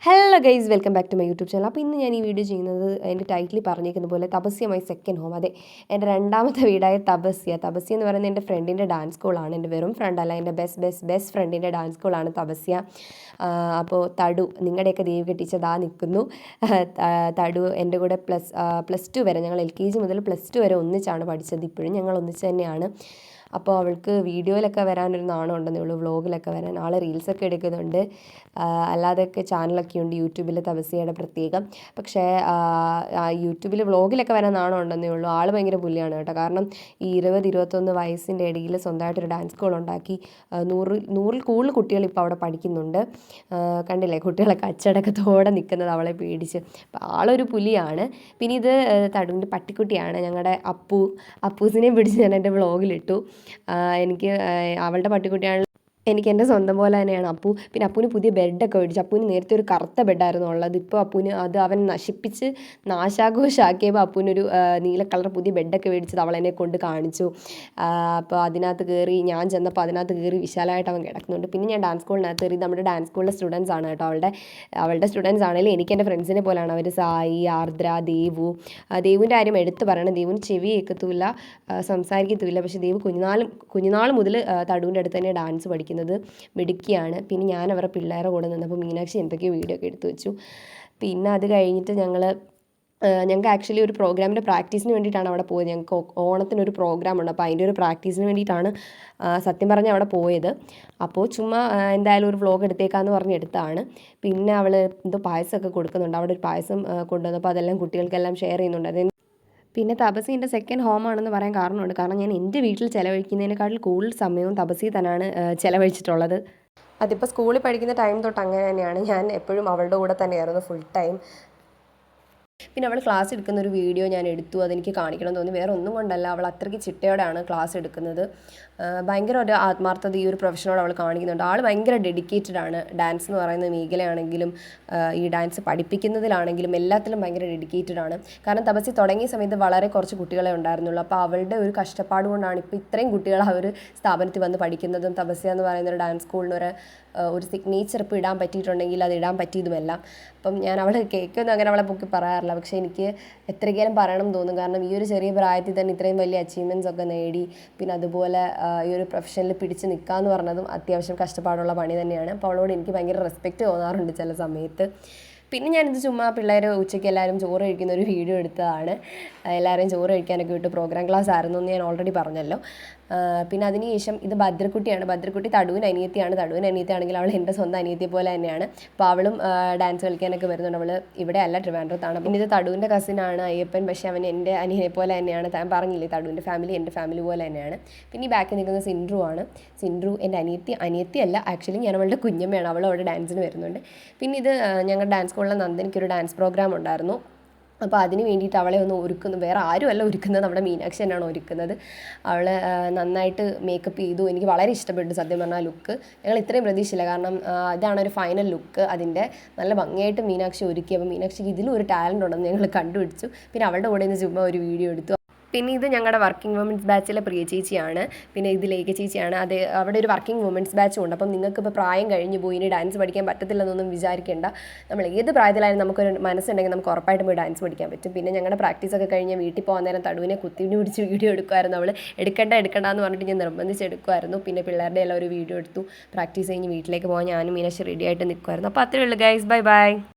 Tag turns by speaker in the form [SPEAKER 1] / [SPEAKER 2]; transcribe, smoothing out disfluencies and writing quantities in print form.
[SPEAKER 1] Hello guys, welcome back to my YouTube channel. അപ്പോൾ ഇന്ന് ഞാൻ ഈ വീഡിയോ ചെയ്യുന്നത് എൻ്റെ ടൈറ്റിൽ പറഞ്ഞിരിക്കുന്ന പോലെ തപസ്യ മൈ സെക്കൻഡ് ഹോം. അതെ, എൻ്റെ രണ്ടാമത്തെ വീടായ തപസ്യ എന്ന് പറയുന്നത് എൻ്റെ ഫ്രണ്ടിൻ്റെ ഡാൻസ് സ്കൂളാണ്. എൻ്റെ വെറും ഫ്രണ്ടല്ല, എൻ്റെ ബെസ്റ്റ് ഫ്രണ്ടിൻ്റെ ഡാൻസ് സ്കൂളാണ് തപസ്യ. അപ്പോൾ തടു, നിങ്ങളുടെയൊക്കെ ദേവി കെട്ടിച്ചതാ നിൽക്കുന്നു. തടു എൻ്റെ കൂടെ പ്ലസ് ടു വരെ, ഞങ്ങൾ LKG മുതൽ +2 വരെ ഒന്നിച്ചാണ് പഠിച്ചത്. ഇപ്പോഴും ഞങ്ങൾ ഒന്നിച്ച് തന്നെയാണ്. അപ്പോൾ അവൾക്ക് വീഡിയോയിലൊക്കെ വരാനൊരു നാണം ഉണ്ടെന്നേ ഉള്ളൂ, വ്ളോഗിലൊക്കെ വരാൻ. ആൾ റീൽസൊക്കെ എടുക്കുന്നുണ്ട്, അല്ലാതെയൊക്കെ ചാനലൊക്കെ ഉണ്ട് യൂട്യൂബിൽ, തപസ്യയുടെ പ്രത്യേകം. പക്ഷേ യൂട്യൂബിൽ വ്ളോഗിലൊക്കെ വരാൻ നാണം ഉണ്ടെന്നേ ഉള്ളൂ. ആൾ ഭയങ്കര പുള്ളിയാണ് കേട്ടോ. കാരണം ഈ 20-21 വയസ്സിൻ്റെ ഇടയിൽ സ്വന്തമായിട്ടൊരു ഡാൻസ് സ്കൂൾ ഉണ്ടാക്കി 100-ൽ കൂടുതൽ കുട്ടികൾ ഇപ്പോൾ അവിടെ പഠിക്കുന്നുണ്ട്. കണ്ടില്ലേ, കുട്ടികളൊക്കെ അച്ചടക്കത്തോടെ നിൽക്കുന്നത് അവളെ പേടിച്ച്. അപ്പോൾ ആളൊരു പുലിയാണ്. പിന്നെ ഇത് തടുവിൻ്റെ പട്ടിക്കുട്ടിയാണ്, ഞങ്ങളുടെ അപ്പൂസിനെയും പിടിച്ച് ഞാൻ എൻ്റെ വ്ളോഗിലിട്ടു. എനിക്ക് അവളുടെ പട്ടിക്കുട്ടിയാണ്. എനിക്ക് എൻ്റെ സ്വന്തം പോലെ തന്നെയാണ് അപ്പു. പിന്നെ അപ്പൂന് പുതിയ ബെഡൊക്കെ മേടിച്ചു. അപ്പൂന് നേരത്തെ ഒരു കറുത്ത ബെഡായിരുന്നു ഉള്ളത്. ഇപ്പോൾ അപ്പൂന് അത് അവൻ നശിപ്പിച്ച് നാശാഘോഷമാക്കിയപ്പോൾ അപ്പൂനൊരു നീല കളർ പുതിയ ബെഡൊക്കെ മേടിച്ചത് അവളെന്നെ കൊണ്ട് കാണിച്ചു. അപ്പോൾ അതിനകത്ത് കയറി, ഞാൻ ചെന്നപ്പോൾ അതിനകത്ത് കയറി വിശാലമായിട്ട് അവൻ കിടക്കുന്നുണ്ട്. പിന്നെ ഞാൻ ഡാൻസ് സ്കൂളിനകത്ത് കയറി. നമ്മുടെ ഡാൻസ് സ്കൂളിലെ സ്റ്റുഡൻസ് ആണ് കേട്ടോ. അവളുടെ സ്റ്റുഡൻസ് ആണെങ്കിലും എനിക്ക് എൻ്റെ ഫ്രണ്ട്സിനെ പോലെയാണ് അവർ. സായി, ആർദ്ര, ദേവുവിൻ്റെ കാര്യം എടുത്ത് പറയണം. ദേവുവിന് ചെവി കേൾക്കത്തുമില്ല, സംസാരിക്കത്തുമില്ല. പക്ഷേ ദേവ് കുഞ്ഞുനാൾ മുതൽ തടുവിൻ്റെ അടുത്ത് തന്നെ ഡാൻസ് പഠിക്കുന്നത് മിടുക്കിയാണ്. പിന്നെ ഞാൻ അവരുടെ പിള്ളേരെ കൂടെ നിന്നപ്പോൾ മീനാക്ഷി എന്തൊക്കെയോ വീഡിയോ ഒക്കെ എടുത്തു വെച്ചു. പിന്നെ അത് കഴിഞ്ഞിട്ട് ഞങ്ങൾക്ക് ആക്ച്വലി ഒരു പ്രോഗ്രാമിൻ്റെ പ്രാക്ടീസിന് വേണ്ടിയിട്ടാണ് അവിടെ പോയത്. ഞങ്ങൾക്ക് ഓണത്തിനൊരു പ്രോഗ്രാമുണ്ട്, അപ്പോൾ അതിൻ്റെ ഒരു പ്രാക്ടീസിന് വേണ്ടിയിട്ടാണ് സത്യം പറഞ്ഞാൽ അവിടെ പോയത്. അപ്പോൾ ചുമ്മാ എന്തായാലും ഒരു വ്ളോഗ് എടുത്തേക്കാന്ന് പറഞ്ഞ് എടുത്താണ്. പിന്നെ അവൾ എന്തോ പായസമൊക്കെ കൊടുക്കുന്നുണ്ട്. അവിടെ ഒരു പായസം കൊണ്ടുവന്നപ്പോൾ അതെല്ലാം കുട്ടികൾക്കെല്ലാം ഷെയർ ചെയ്യുന്നുണ്ട്. അത് പിന്നെ തപസി എൻ്റെ സെക്കൻഡ് ഹോമാണെന്ന് പറയാൻ കാരണമുണ്ട്. കാരണം ഞാൻ എൻ്റെ വീട്ടിൽ ചിലവഴിക്കുന്നതിനേക്കാൾ കൂടുതൽ സമയവും തപസി തന്നെയാണ് ചിലവഴിച്ചിട്ടുള്ളത്. അതിപ്പോൾ സ്കൂളിൽ പഠിക്കുന്ന ടൈം തൊട്ട് അങ്ങനെ തന്നെയാണ്. ഞാൻ എപ്പോഴും അവളുടെ കൂടെ തന്നെയായിരുന്നു ഫുൾ ടൈം. പിന്നെ അവൾ ക്ലാസ് എടുക്കുന്ന ഒരു വീഡിയോ ഞാൻ എടുത്തു, അതെനിക്ക് കാണിക്കണം എന്ന് തോന്നി. വേറെ ഒന്നും കൊണ്ടല്ല, അവൾ അത്രയ്ക്ക് ചിട്ടയോടെയാണ് ക്ലാസ് എടുക്കുന്നത്. ഭയങ്കര ഒരു ആത്മാർത്ഥത ഈ ഒരു പ്രൊഫഷനോട് അവൾ കാണിക്കുന്നുണ്ട്. ആൾ ഭയങ്കര ഡെഡിക്കേറ്റഡ് ആണ്. ഡാൻസ് എന്ന് പറയുന്ന മേഖലയാണെങ്കിലും ഈ ഡാൻസ് പഠിപ്പിക്കുന്നതിലാണെങ്കിലും എല്ലാത്തിലും ഭയങ്കര ഡെഡിക്കേറ്റഡ് ആണ്. കാരണം തപസ്യ തുടങ്ങിയ സമയത്ത് വളരെ കുറച്ച് കുട്ടികളെ ഉണ്ടായിരുന്നുള്ളൂ. അപ്പോൾ അവളുടെ ഒരു കഷ്ടപ്പാട് കൊണ്ടാണ് ഇപ്പോൾ ഇത്രയും കുട്ടികൾ ആ ഒരു സ്ഥാപനത്തിൽ വന്ന് പഠിക്കുന്നതും. തപസ്യ എന്ന് പറയുന്ന ഒരു ഡാൻസ് സ്കൂളിന് ഒരു സിഗ്നേച്ചർ ഇപ്പോൾ ഇടാൻ പറ്റിയിട്ടുണ്ടെങ്കിൽ അത് ഇടാൻ പറ്റിയതുമെല്ലാം. അപ്പം ഞാൻ അവൾ കേൾക്കൊന്നും അങ്ങനെ അവളെ പൊക്കി പറയാറില്ല, പക്ഷേ എനിക്ക് എത്രയ്ക്കാലും പറയണം തോന്നും. കാരണം ഈ ഒരു ചെറിയ പ്രായത്തിൽ തന്നെ ഇത്രയും വലിയ അച്ചീവ്മെൻറ്റ്സ് ഒക്കെ നേടി, പിന്നെ അതുപോലെ ഈ ഒരു പ്രൊഫഷനിൽ പിടിച്ച് നിൽക്കുക എന്ന് പറഞ്ഞതും അത്യാവശ്യം കഷ്ടപ്പാടുള്ള പണി തന്നെയാണ്. അപ്പോൾ അവളോട് എനിക്ക് ഭയങ്കര റെസ്പെക്റ്റ് തോന്നാറുണ്ട് ചില സമയത്ത്. പിന്നെ ഞാനിത് ചുമ്മാ പിള്ളേർ ഉച്ചയ്ക്ക് എല്ലാവരും ചോറ് കഴിക്കുന്ന ഒരു വീഡിയോ എടുത്തതാണ്. എല്ലാവരെയും ചോറ് കഴിക്കാനൊക്കെ വിട്ട് പ്രോഗ്രാം ക്ലാസ് ആയിരുന്നു എന്ന് ഞാൻ ഓൾറെഡി പറഞ്ഞല്ലോ. പിന്നെ അതിനുശേഷം ഇത് ഭദ്രക്കുട്ടിയാണ്. ഭദ്രക്കുട്ടി തടുവിന് അനിയത്തിയാണെങ്കിൽ അവൾ എൻ്റെ സ്വന്തം അനിയത്തിയെ പോലെ തന്നെയാണ്. അപ്പോൾ അവളും ഡാൻസ് കളിക്കാനൊക്കെ വരുന്നുണ്ട്. അവൾ ഇവിടെ അല്ല, ട്രിവാൻഡ്രത്താണ്. പിന്നെ ഇത് തടുവിൻ്റെ കസിനാണ് അയ്യപ്പൻ. പക്ഷേ അവൻ എൻ്റെ അനിയനെ പോലെ തന്നെയാണ്. താൻ പറഞ്ഞില്ലേ, തടുവിൻ്റെ ഫാമിലി എൻ്റെ ഫാമിലി പോലെ തന്നെയാണ്. പിന്നെ ഈ ബാക്കിൽ നിൽക്കുന്ന സിൻഡ്രു ആണ്. സിൻഡ്രു എൻ്റെ അനിയത്തിയല്ല, ആക്ച്വലി ഞാൻ അവളുടെ കുഞ്ഞമ്മയാണ്. അവൾ അവിടെ ഡാൻസിന് വരുന്നുണ്ട്. പിന്നെ ഇത് ഞങ്ങളുടെ ഡാൻസ് സ്കൂളിലെ നന്ദനിക്കൊരു ഡാൻസ് പ്രോഗ്രാം ഉണ്ടായിരുന്നു. അപ്പോൾ അതിന് വേണ്ടിയിട്ട് അവളെ ഒന്ന് ഒരുക്കുന്നു. വേറെ ആരുമല്ല ഒരുക്കുന്നത്, നമ്മുടെ മീനാക്ഷി തന്നെയാണ് ഒരുക്കുന്നത്. അവൾ നന്നായിട്ട് മേക്കപ്പ് ചെയ്തു. എനിക്ക് വളരെ ഇഷ്ടപ്പെട്ടു സത്യം പറഞ്ഞാൽ ലുക്ക്. ഞങ്ങൾ ഇത്രയും പ്രതീക്ഷയില്ല, കാരണം ഇതാണ് ഒരു ഫൈനൽ ലുക്ക്. അതിൻ്റെ നല്ല ഭംഗിയായിട്ട് മീനാക്ഷി ഒരുക്കി. അപ്പോൾ മീനാക്ഷിക്ക് ഇതിലും ഒരു ടാലൻ്റ് ഉണ്ടെന്ന് ഞങ്ങൾ കണ്ടുപിടിച്ചു. പിന്നെ അവളുടെ കൂടെ നിന്ന് ചുമ്മാ ഒരു വീഡിയോ എടുത്തു. പിന്നെ ഇത് ഞങ്ങളുടെ വർക്കിംഗ് വുമൻസ് ബാച്ചിലെ പ്രിയ ചേച്ചിയാണ്. പിന്നെ ഇത് ലേഖ ചേച്ചിയാണ്. അത് അവിടെ ഒരു വർക്കിംഗ് വുമൻസ് ബാച്ചും ഉണ്ട്. അപ്പം നിങ്ങൾക്കിപ്പോൾ പ്രായം കഴിഞ്ഞ് പോയി ഇനി ഡാൻസ് പഠിക്കാൻ പറ്റത്തില്ലെന്നൊന്നും വിചാരിക്കേണ്ട. നമ്മൾ ഏത് പ്രായത്തിലായാലും നമുക്കൊരു മനസ്സുണ്ടെങ്കിൽ നമുക്ക് ഉറപ്പായിട്ടും പോയി ഡാൻസ് പഠിക്കാൻ പറ്റും. പിന്നെ ഞങ്ങളുടെ പ്രാക്ടീസൊക്കെ കഴിഞ്ഞ് വീട്ടിൽ പോകാൻ നേരം തടുവിനെ കുത്തിപ്പിടി പിടിച്ച് വീഡിയോ എടുക്കുമായിരുന്നു. അവൾ എടുക്കണ്ട എന്ന് പറഞ്ഞിട്ട് ഞാൻ നിർബന്ധിച്ച് എടുക്കുമായിരുന്നു. പിന്നെ പിള്ളേരുടെ എല്ലാം ഒരു വീഡിയോ എടുത്തു. പ്രാക്ടീസ് കഴിഞ്ഞ് വീട്ടിലേക്ക് പോകാൻ ഞാനും മീനാക്ഷി റെഡി ആയിട്ട് നിൽക്കുമായിരുന്നു. അപ്പോൾ അത്രയേ ഉള്ളൂ ഗൈസ്, ബൈ.